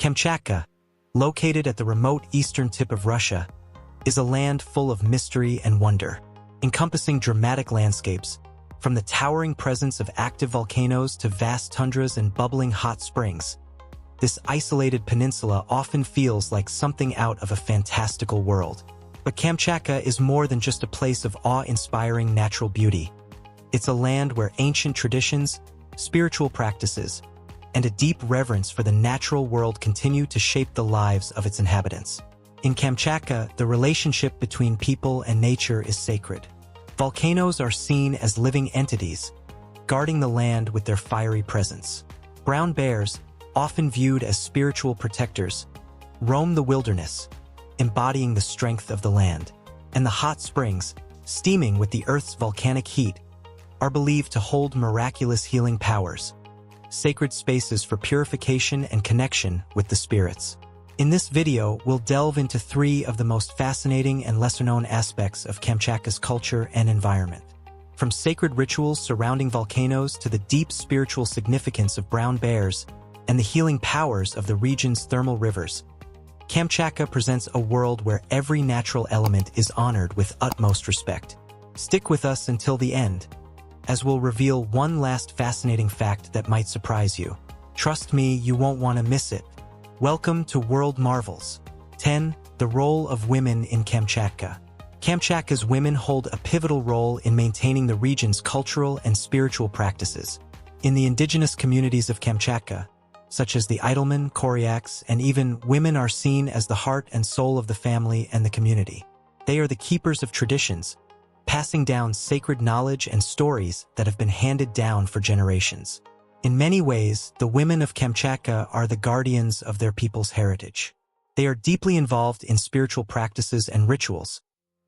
Kamchatka, located at the remote eastern tip of Russia, is a land full of mystery and wonder, encompassing dramatic landscapes, from the towering presence of active volcanoes to vast tundras and bubbling hot springs. This isolated peninsula often feels like something out of a fantastical world. But Kamchatka is more than just a place of awe-inspiring natural beauty. It's a land where ancient traditions, spiritual practices, and a deep reverence for the natural world continue to shape the lives of its inhabitants. In Kamchatka, the relationship between people and nature is sacred. Volcanoes are seen as living entities, guarding the land with their fiery presence. Brown bears, often viewed as spiritual protectors, roam the wilderness, embodying the strength of the land. And the hot springs, steaming with the Earth's volcanic heat, are believed to hold miraculous healing powers, sacred spaces for purification and connection with the spirits. In this video, we'll delve into 3 of the most fascinating and lesser-known aspects of Kamchatka's culture and environment. From sacred rituals surrounding volcanoes to the deep spiritual significance of brown bears and the healing powers of the region's thermal rivers, Kamchatka presents a world where every natural element is honored with utmost respect. Stick with us until the end, as we'll reveal one last fascinating fact that might surprise you. Trust me, you won't want to miss it. Welcome to World Marvels. 10. The role of women in Kamchatka. Kamchatka's women hold a pivotal role in maintaining the region's cultural and spiritual practices. In the indigenous communities of Kamchatka, such as the Idlemen, Koryaks, and even women are seen as the heart and soul of the family and the community. They are the keepers of traditions, passing down sacred knowledge and stories that have been handed down for generations. In many ways, the women of Kamchatka are the guardians of their people's heritage. They are deeply involved in spiritual practices and rituals,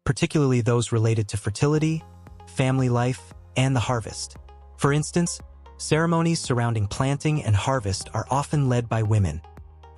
particularly those related to fertility, family life, and the harvest. For instance, ceremonies surrounding planting and harvest are often led by women,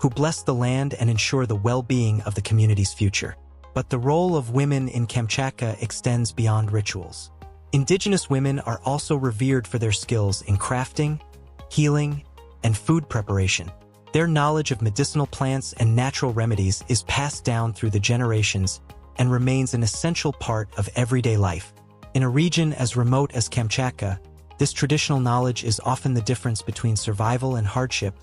who bless the land and ensure the well-being of the community's future. But the role of women in Kamchatka extends beyond rituals. Indigenous women are also revered for their skills in crafting, healing, and food preparation. Their knowledge of medicinal plants and natural remedies is passed down through the generations and remains an essential part of everyday life. In a region as remote as Kamchatka, this traditional knowledge is often the difference between survival and hardship,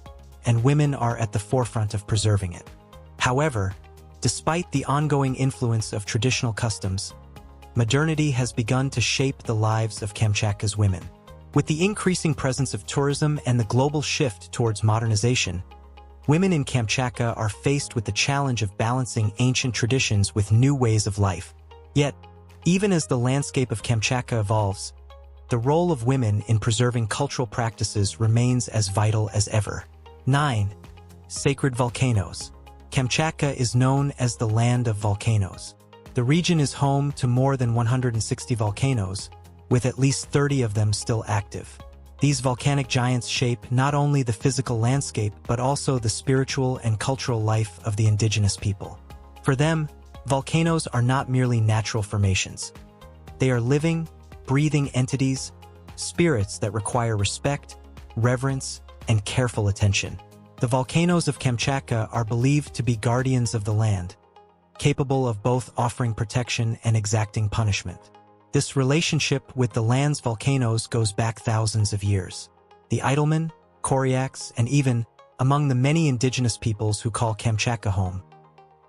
and women are at the forefront of preserving it. However, despite the ongoing influence of traditional customs, modernity has begun to shape the lives of Kamchatka's women. With the increasing presence of tourism and the global shift towards modernization, women in Kamchatka are faced with the challenge of balancing ancient traditions with new ways of life. Yet, even as the landscape of Kamchatka evolves, the role of women in preserving cultural practices remains as vital as ever. 9. Sacred volcanoes. Kamchatka is known as the land of volcanoes. The region is home to more than 160 volcanoes, with at least 30 of them still active. These volcanic giants shape not only the physical landscape but also the spiritual and cultural life of the indigenous people. For them, volcanoes are not merely natural formations. They are living, breathing entities, spirits that require respect, reverence, and careful attention. The volcanoes of Kamchatka are believed to be guardians of the land, capable of both offering protection and exacting punishment. This relationship with the land's volcanoes goes back thousands of years. The Idlemen, Koryaks, and even among the many indigenous peoples who call Kamchatka home,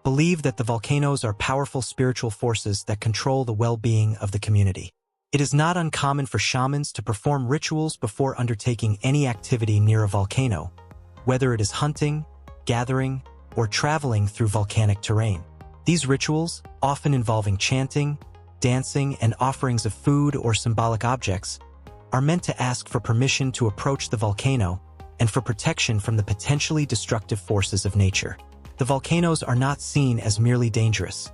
believe that the volcanoes are powerful spiritual forces that control the well-being of the community. It is not uncommon for shamans to perform rituals before undertaking any activity near a volcano, whether it is hunting, gathering, or traveling through volcanic terrain. These rituals, often involving chanting, dancing, and offerings of food or symbolic objects, are meant to ask for permission to approach the volcano and for protection from the potentially destructive forces of nature. The volcanoes are not seen as merely dangerous.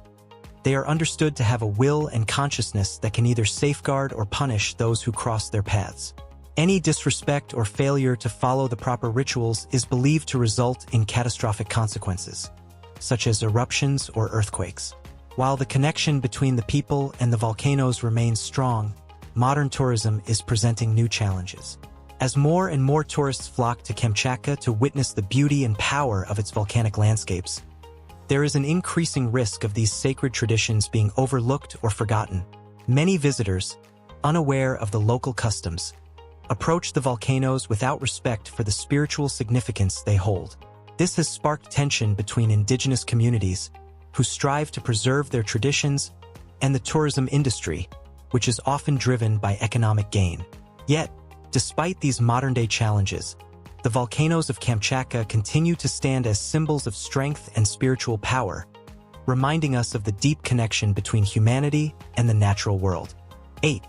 They are understood to have a will and consciousness that can either safeguard or punish those who cross their paths. Any disrespect or failure to follow the proper rituals is believed to result in catastrophic consequences, such as eruptions or earthquakes. While the connection between the people and the volcanoes remains strong, modern tourism is presenting new challenges. As more and more tourists flock to Kamchatka to witness the beauty and power of its volcanic landscapes, there is an increasing risk of these sacred traditions being overlooked or forgotten. Many visitors, unaware of the local customs, approach the volcanoes without respect for the spiritual significance they hold. This has sparked tension between indigenous communities, who strive to preserve their traditions, and the tourism industry, which is often driven by economic gain. Yet, despite these modern-day challenges, the volcanoes of Kamchatka continue to stand as symbols of strength and spiritual power, reminding us of the deep connection between humanity and the natural world. 8.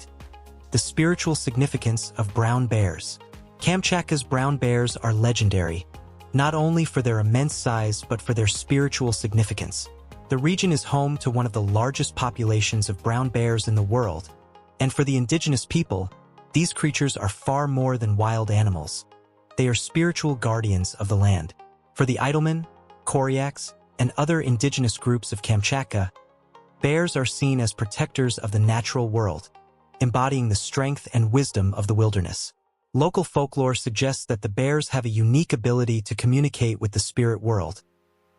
The spiritual significance of brown bears. Kamchatka's brown bears are legendary, not only for their immense size but for their spiritual significance. The region is home to one of the largest populations of brown bears in the world, and for the indigenous people, these creatures are far more than wild animals. They are spiritual guardians of the land. For the Idlemen, Koryaks, and other indigenous groups of Kamchatka, bears are seen as protectors of the natural world, embodying the strength and wisdom of the wilderness. Local folklore suggests that the bears have a unique ability to communicate with the spirit world,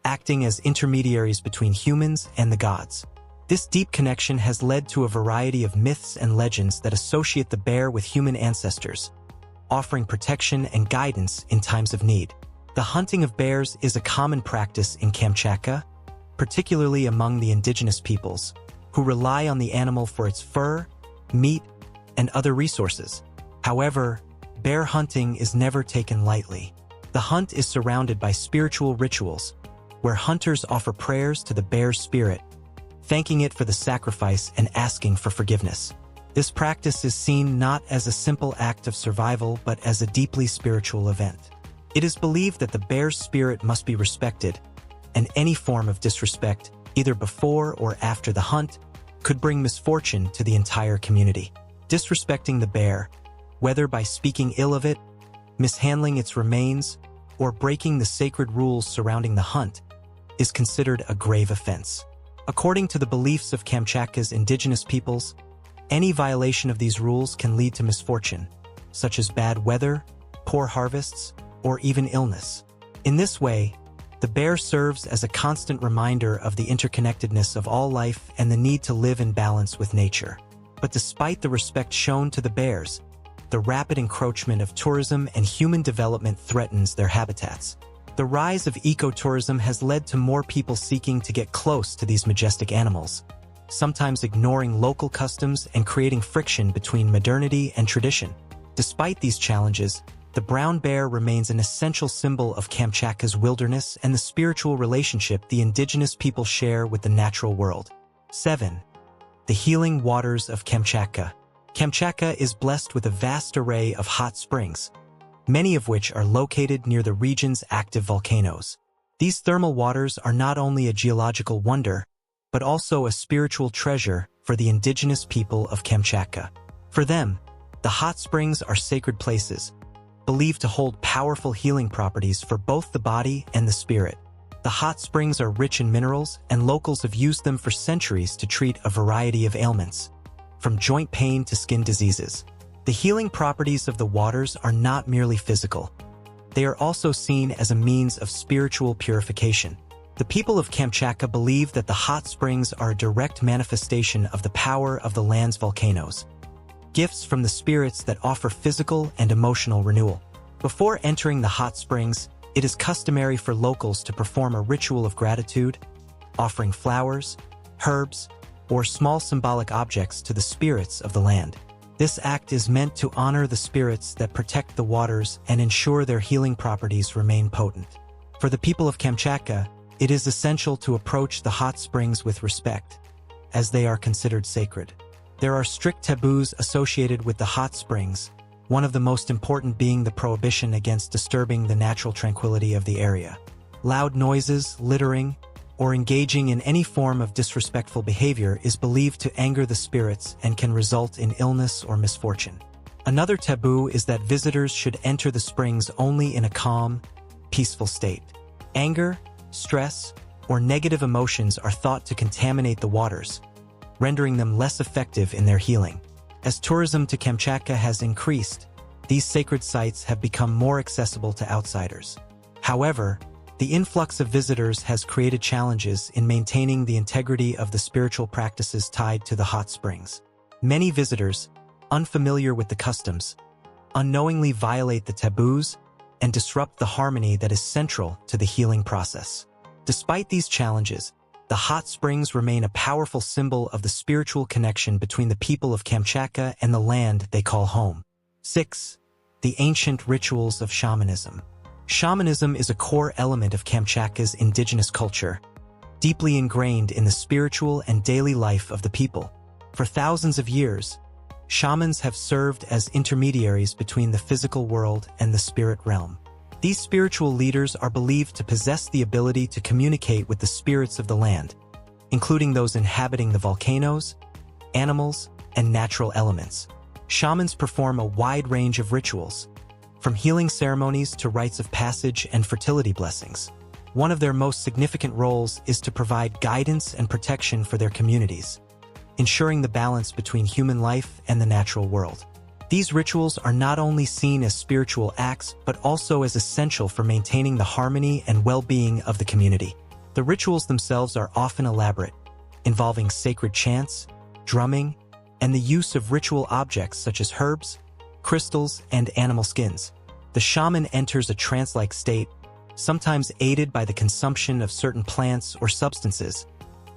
acting as intermediaries between humans and the gods. This deep connection has led to a variety of myths and legends that associate the bear with human ancestors, offering protection and guidance in times of need. The hunting of bears is a common practice in Kamchatka, particularly among the indigenous peoples, who rely on the animal for its fur, meat, and other resources. However, bear hunting is never taken lightly. The hunt is surrounded by spiritual rituals, where hunters offer prayers to the bear's spirit, thanking it for the sacrifice and asking for forgiveness. This practice is seen not as a simple act of survival but as a deeply spiritual event. It is believed that the bear's spirit must be respected, and any form of disrespect, either before or after the hunt, could bring misfortune to the entire community. Disrespecting the bear, whether by speaking ill of it, mishandling its remains, or breaking the sacred rules surrounding the hunt, is considered a grave offense. According to the beliefs of Kamchatka's indigenous peoples, any violation of these rules can lead to misfortune, such as bad weather, poor harvests, or even illness. In this way, the bear serves as a constant reminder of the interconnectedness of all life and the need to live in balance with nature. But despite the respect shown to the bears, the rapid encroachment of tourism and human development threatens their habitats. The rise of ecotourism has led to more people seeking to get close to these majestic animals, sometimes ignoring local customs and creating friction between modernity and tradition. Despite these challenges, the brown bear remains an essential symbol of Kamchatka's wilderness and the spiritual relationship the indigenous people share with the natural world. 7. The healing waters of Kamchatka. Kamchatka is blessed with a vast array of hot springs, many of which are located near the region's active volcanoes. These thermal waters are not only a geological wonder, but also a spiritual treasure for the indigenous people of Kamchatka. For them, the hot springs are sacred places, believed to hold powerful healing properties for both the body and the spirit. The hot springs are rich in minerals, and locals have used them for centuries to treat a variety of ailments, from joint pain to skin diseases. The healing properties of the waters are not merely physical. They are also seen as a means of spiritual purification. The people of Kamchatka believe that the hot springs are a direct manifestation of the power of the land's volcanoes, gifts from the spirits that offer physical and emotional renewal. Before entering the hot springs, it is customary for locals to perform a ritual of gratitude, offering flowers, herbs, or small symbolic objects to the spirits of the land. This act is meant to honor the spirits that protect the waters and ensure their healing properties remain potent. For the people of Kamchatka, it is essential to approach the hot springs with respect, as they are considered sacred. There are strict taboos associated with the hot springs, one of the most important being the prohibition against disturbing the natural tranquility of the area. Loud noises, littering, or engaging in any form of disrespectful behavior is believed to anger the spirits and can result in illness or misfortune. Another taboo is that visitors should enter the springs only in a calm, peaceful state. Anger, stress, or negative emotions are thought to contaminate the waters, rendering them less effective in their healing. As tourism to Kamchatka has increased, these sacred sites have become more accessible to outsiders. However, the influx of visitors has created challenges in maintaining the integrity of the spiritual practices tied to the hot springs. Many visitors, unfamiliar with the customs, unknowingly violate the taboos and disrupt the harmony that is central to the healing process. Despite these challenges, the hot springs remain a powerful symbol of the spiritual connection between the people of Kamchatka and the land they call home. 6. The ancient rituals of shamanism. Shamanism is a core element of Kamchatka's indigenous culture, deeply ingrained in the spiritual and daily life of the people. For thousands of years, shamans have served as intermediaries between the physical world and the spirit realm. These spiritual leaders are believed to possess the ability to communicate with the spirits of the land, including those inhabiting the volcanoes, animals, and natural elements. Shamans perform a wide range of rituals, from healing ceremonies to rites of passage and fertility blessings. One of their most significant roles is to provide guidance and protection for their communities, ensuring the balance between human life and the natural world. These rituals are not only seen as spiritual acts, but also as essential for maintaining the harmony and well-being of the community. The rituals themselves are often elaborate, involving sacred chants, drumming, and the use of ritual objects such as herbs, crystals, and animal skins. The shaman enters a trance-like state, sometimes aided by the consumption of certain plants or substances,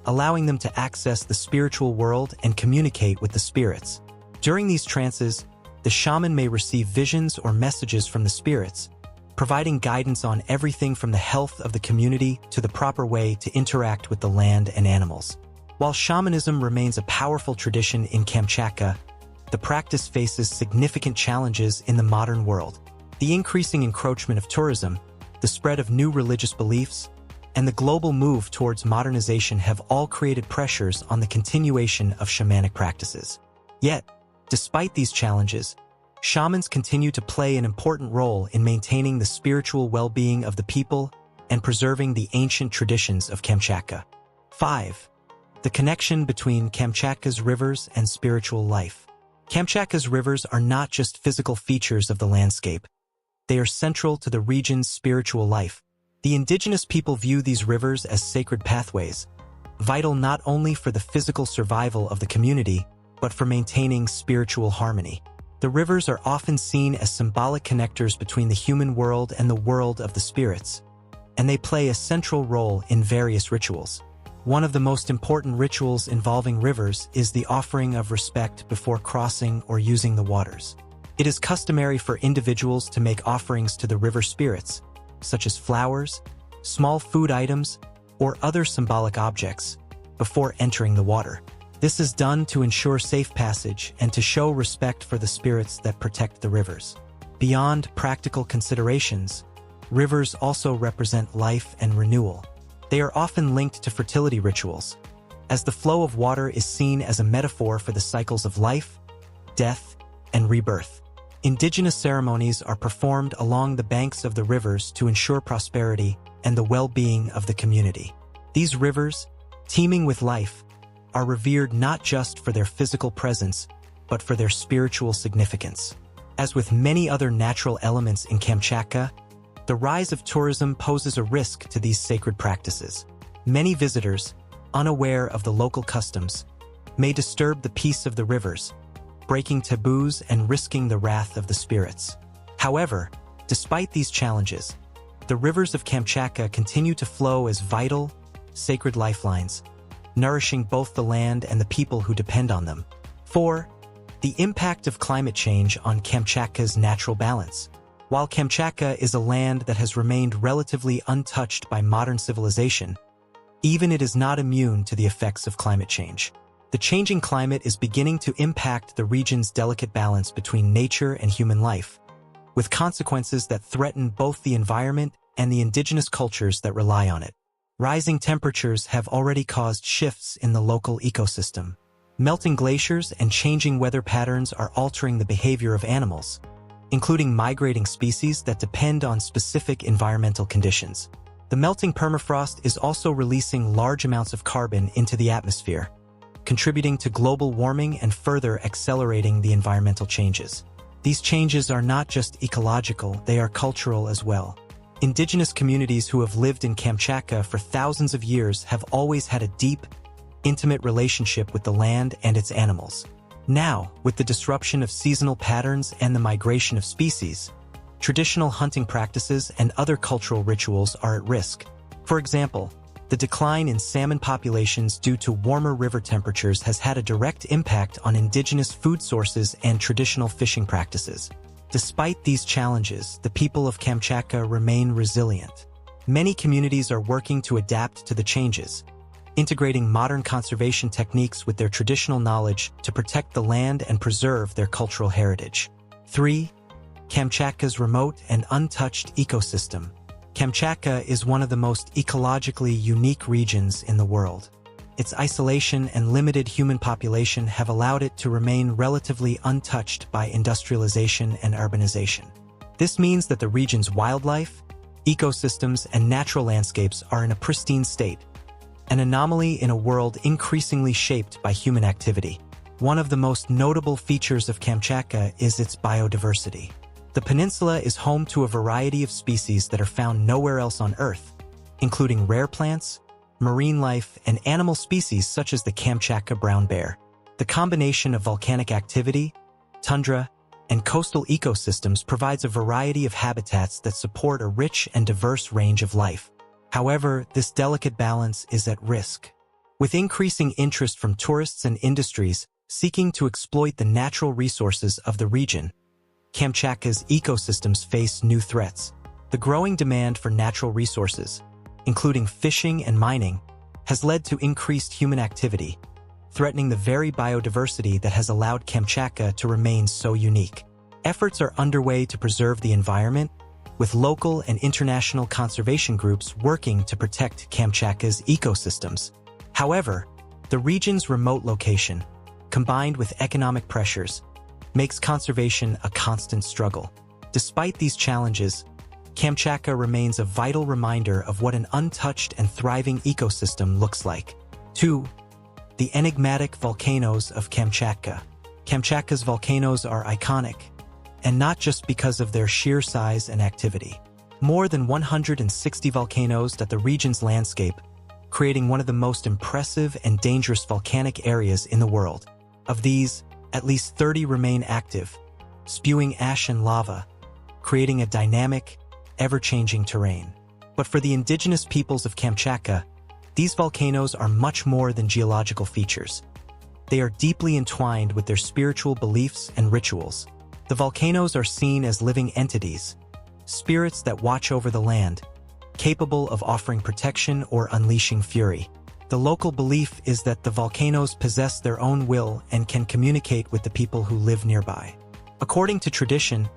allowing them to access the spiritual world and communicate with the spirits. During these trances, the shaman may receive visions or messages from the spirits, providing guidance on everything from the health of the community to the proper way to interact with the land and animals. While shamanism remains a powerful tradition in Kamchatka, the practice faces significant challenges in the modern world. The increasing encroachment of tourism, the spread of new religious beliefs, and the global move towards modernization have all created pressures on the continuation of shamanic practices. Yet, despite these challenges, shamans continue to play an important role in maintaining the spiritual well-being of the people and preserving the ancient traditions of Kamchatka. 5. The connection between Kamchatka's rivers and spiritual life. Kamchatka's rivers are not just physical features of the landscape. They are central to the region's spiritual life. The indigenous people view these rivers as sacred pathways, vital not only for the physical survival of the community, but for maintaining spiritual harmony. The rivers are often seen as symbolic connectors between the human world and the world of the spirits, and they play a central role in various rituals. One of the most important rituals involving rivers is the offering of respect before crossing or using the waters. It is customary for individuals to make offerings to the river spirits, such as flowers, small food items, or other symbolic objects, before entering the water. This is done to ensure safe passage and to show respect for the spirits that protect the rivers. Beyond practical considerations, rivers also represent life and renewal. They are often linked to fertility rituals, as the flow of water is seen as a metaphor for the cycles of life, death, and rebirth. Indigenous ceremonies are performed along the banks of the rivers to ensure prosperity and the well-being of the community. These rivers, teeming with life, are revered not just for their physical presence, but for their spiritual significance. As with many other natural elements in Kamchatka, the rise of tourism poses a risk to these sacred practices. Many visitors, unaware of the local customs, may disturb the peace of the rivers, breaking taboos and risking the wrath of the spirits. However, despite these challenges, the rivers of Kamchatka continue to flow as vital, sacred lifelines, nourishing both the land and the people who depend on them. 4. The impact of climate change on Kamchatka's natural balance. While Kamchatka is a land that has remained relatively untouched by modern civilization, even it is not immune to the effects of climate change. The changing climate is beginning to impact the region's delicate balance between nature and human life, with consequences that threaten both the environment and the indigenous cultures that rely on it. Rising temperatures have already caused shifts in the local ecosystem. Melting glaciers and changing weather patterns are altering the behavior of animals, including migrating species that depend on specific environmental conditions. The melting permafrost is also releasing large amounts of carbon into the atmosphere, contributing to global warming and further accelerating the environmental changes. These changes are not just ecological, they are cultural as well. Indigenous communities who have lived in Kamchatka for thousands of years have always had a deep, intimate relationship with the land and its animals. Now, with the disruption of seasonal patterns and the migration of species, traditional hunting practices and other cultural rituals are at risk. For example, the decline in salmon populations due to warmer river temperatures has had a direct impact on indigenous food sources and traditional fishing practices. Despite these challenges, the people of Kamchatka remain resilient. Many communities are working to adapt to the changes, integrating modern conservation techniques with their traditional knowledge to protect the land and preserve their cultural heritage. 3. Kamchatka's remote and untouched ecosystem. Kamchatka is one of the most ecologically unique regions in the world. Its isolation and limited human population have allowed it to remain relatively untouched by industrialization and urbanization. This means that the region's wildlife, ecosystems, and natural landscapes are in a pristine state, an anomaly in a world increasingly shaped by human activity. One of the most notable features of Kamchatka is its biodiversity. The peninsula is home to a variety of species that are found nowhere else on Earth, including rare plants, marine life, and animal species such as the Kamchatka brown bear. The combination of volcanic activity, tundra, and coastal ecosystems provides a variety of habitats that support a rich and diverse range of life. However, this delicate balance is at risk. With increasing interest from tourists and industries seeking to exploit the natural resources of the region, Kamchatka's ecosystems face new threats. The growing demand for natural resources, including fishing and mining, has led to increased human activity, threatening the very biodiversity that has allowed Kamchatka to remain so unique. Efforts are underway to preserve the environment, with local and international conservation groups working to protect Kamchatka's ecosystems. However, the region's remote location, combined with economic pressures, makes conservation a constant struggle. Despite these challenges, Kamchatka remains a vital reminder of what an untouched and thriving ecosystem looks like. 2. The enigmatic volcanoes of Kamchatka. Kamchatka's volcanoes are iconic, and not just because of their sheer size and activity. More than 160 volcanoes dot the region's landscape, creating one of the most impressive and dangerous volcanic areas in the world. Of these, at least 30 remain active, spewing ash and lava, creating a dynamic, ever-changing terrain. But for the indigenous peoples of Kamchatka, these volcanoes are much more than geological features. They are deeply entwined with their spiritual beliefs and rituals. The volcanoes are seen as living entities, spirits that watch over the land, capable of offering protection or unleashing fury. The local belief is that the volcanoes possess their own will and can communicate with the people who live nearby. According to tradition,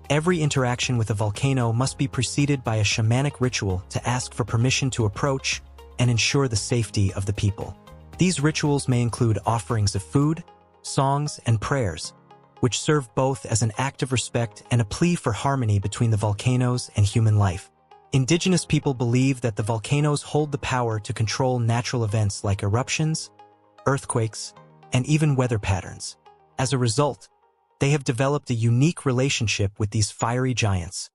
every interaction with a volcano must be preceded by a shamanic ritual to ask for permission to approach and ensure the safety of the people. These rituals may include offerings of food, songs, and prayers, which serve both as an act of respect and a plea for harmony between the volcanoes and human life. Indigenous people believe that the volcanoes hold the power to control natural events like eruptions, earthquakes, and even weather patterns. As a result, they have developed a unique relationship with these fiery giants,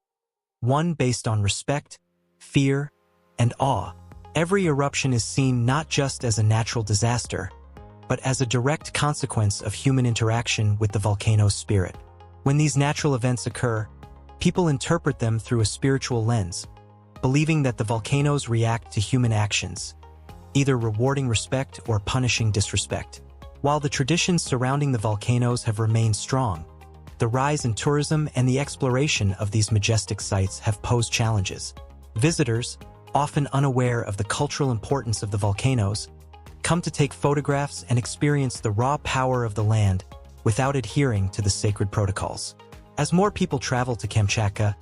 one based on respect, fear, and awe. Every eruption is seen not just as a natural disaster, but as a direct consequence of human interaction with the volcano's spirit. When these natural events occur, people interpret them through a spiritual lens, believing that the volcanoes react to human actions, either rewarding respect or punishing disrespect. While the traditions surrounding the volcanoes have remained strong, the rise in tourism and the exploration of these majestic sites have posed challenges. Visitors, often unaware of the cultural importance of the volcanoes, come to take photographs and experience the raw power of the land without adhering to the sacred protocols. As more people travel to Kamchatka,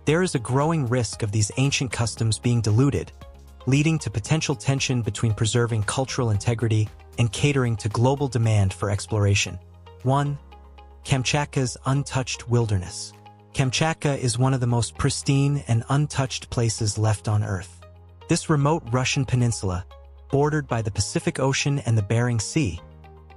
there is a growing risk of these ancient customs being diluted, leading to potential tension between preserving cultural integrity and catering to global demand for exploration. 1. Kamchatka's untouched wilderness. Kamchatka is one of the most pristine and untouched places left on Earth. This remote Russian peninsula, bordered by the Pacific Ocean and the Bering Sea,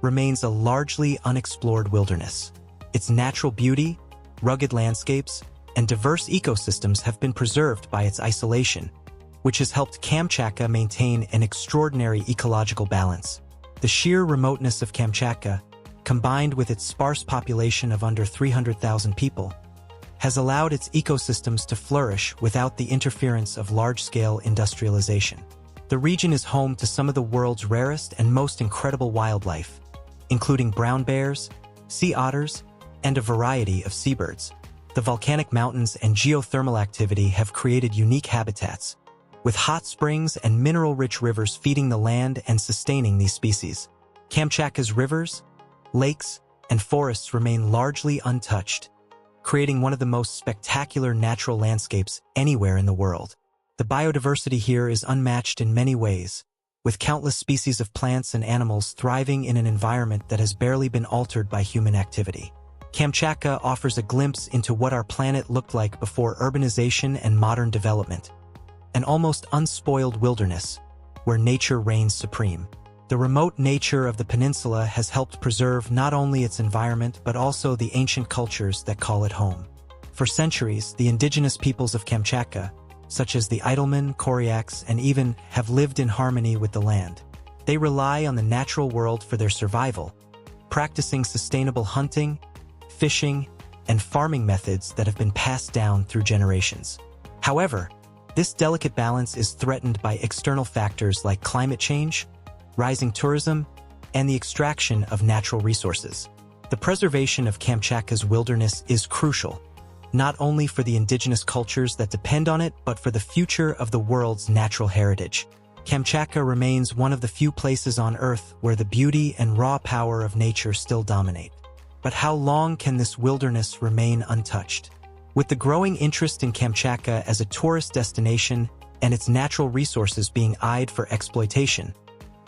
remains a largely unexplored wilderness. Its natural beauty, rugged landscapes, and diverse ecosystems have been preserved by its isolation, which has helped Kamchatka maintain an extraordinary ecological balance. The sheer remoteness of Kamchatka, combined with its sparse population of under 300,000 people, has allowed its ecosystems to flourish without the interference of large-scale industrialization. The region is home to some of the world's rarest and most incredible wildlife, including brown bears, sea otters, and a variety of seabirds. The volcanic mountains and geothermal activity have created unique habitats, with hot springs and mineral-rich rivers feeding the land and sustaining these species. Kamchatka's rivers, lakes, and forests remain largely untouched, creating one of the most spectacular natural landscapes anywhere in the world. The biodiversity here is unmatched in many ways, with countless species of plants and animals thriving in an environment that has barely been altered by human activity. Kamchatka offers a glimpse into what our planet looked like before urbanization and modern development, an almost unspoiled wilderness where nature reigns supreme. The remote nature of the peninsula has helped preserve not only its environment but also the ancient cultures that call it home. For centuries, the indigenous peoples of Kamchatka, such as the Idlemen, Koryaks, and even have lived in harmony with the land. They rely on the natural world for their survival, practicing sustainable hunting, fishing, and farming methods that have been passed down through generations. However, this delicate balance is threatened by external factors like climate change, rising tourism, and the extraction of natural resources. The preservation of Kamchatka's wilderness is crucial, not only for the indigenous cultures that depend on it, but for the future of the world's natural heritage. Kamchatka remains one of the few places on Earth where the beauty and raw power of nature still dominate. But how long can this wilderness remain untouched? With the growing interest in Kamchatka as a tourist destination and its natural resources being eyed for exploitation,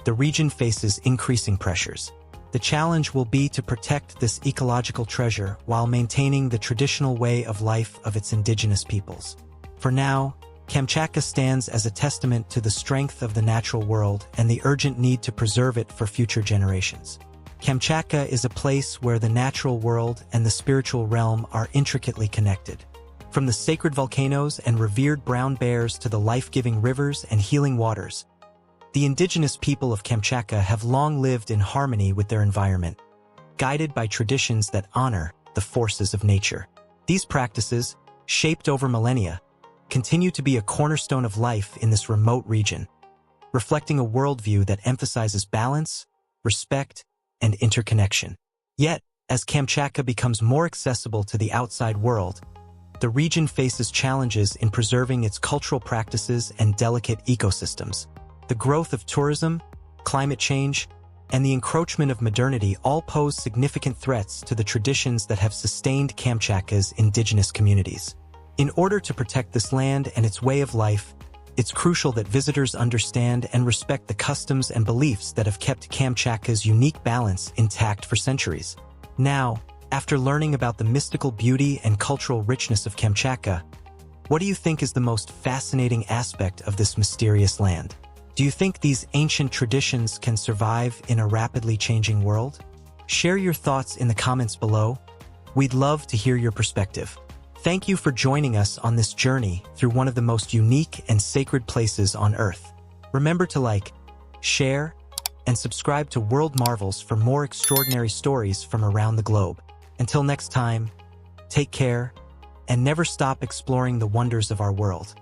the region faces increasing pressures. The challenge will be to protect this ecological treasure while maintaining the traditional way of life of its indigenous peoples. For now, Kamchatka stands as a testament to the strength of the natural world and the urgent need to preserve it for future generations. Kamchatka is a place where the natural world and the spiritual realm are intricately connected. From the sacred volcanoes and revered brown bears to the life-giving rivers and healing waters, the indigenous people of Kamchatka have long lived in harmony with their environment, guided by traditions that honor the forces of nature. These practices, shaped over millennia, continue to be a cornerstone of life in this remote region, reflecting a worldview that emphasizes balance, respect, and interconnection. Yet, as Kamchatka becomes more accessible to the outside world, the region faces challenges in preserving its cultural practices and delicate ecosystems. The growth of tourism, climate change, and the encroachment of modernity all pose significant threats to the traditions that have sustained Kamchatka's indigenous communities. In order to protect this land and its way of life, it's crucial that visitors understand and respect the customs and beliefs that have kept Kamchatka's unique balance intact for centuries. Now, after learning about the mystical beauty and cultural richness of Kamchatka, what do you think is the most fascinating aspect of this mysterious land? Do you think these ancient traditions can survive in a rapidly changing world? Share your thoughts in the comments below. We'd love to hear your perspective. Thank you for joining us on this journey through one of the most unique and sacred places on Earth. Remember to like, share, and subscribe to World Marvels for more extraordinary stories from around the globe. Until next time, take care, and never stop exploring the wonders of our world.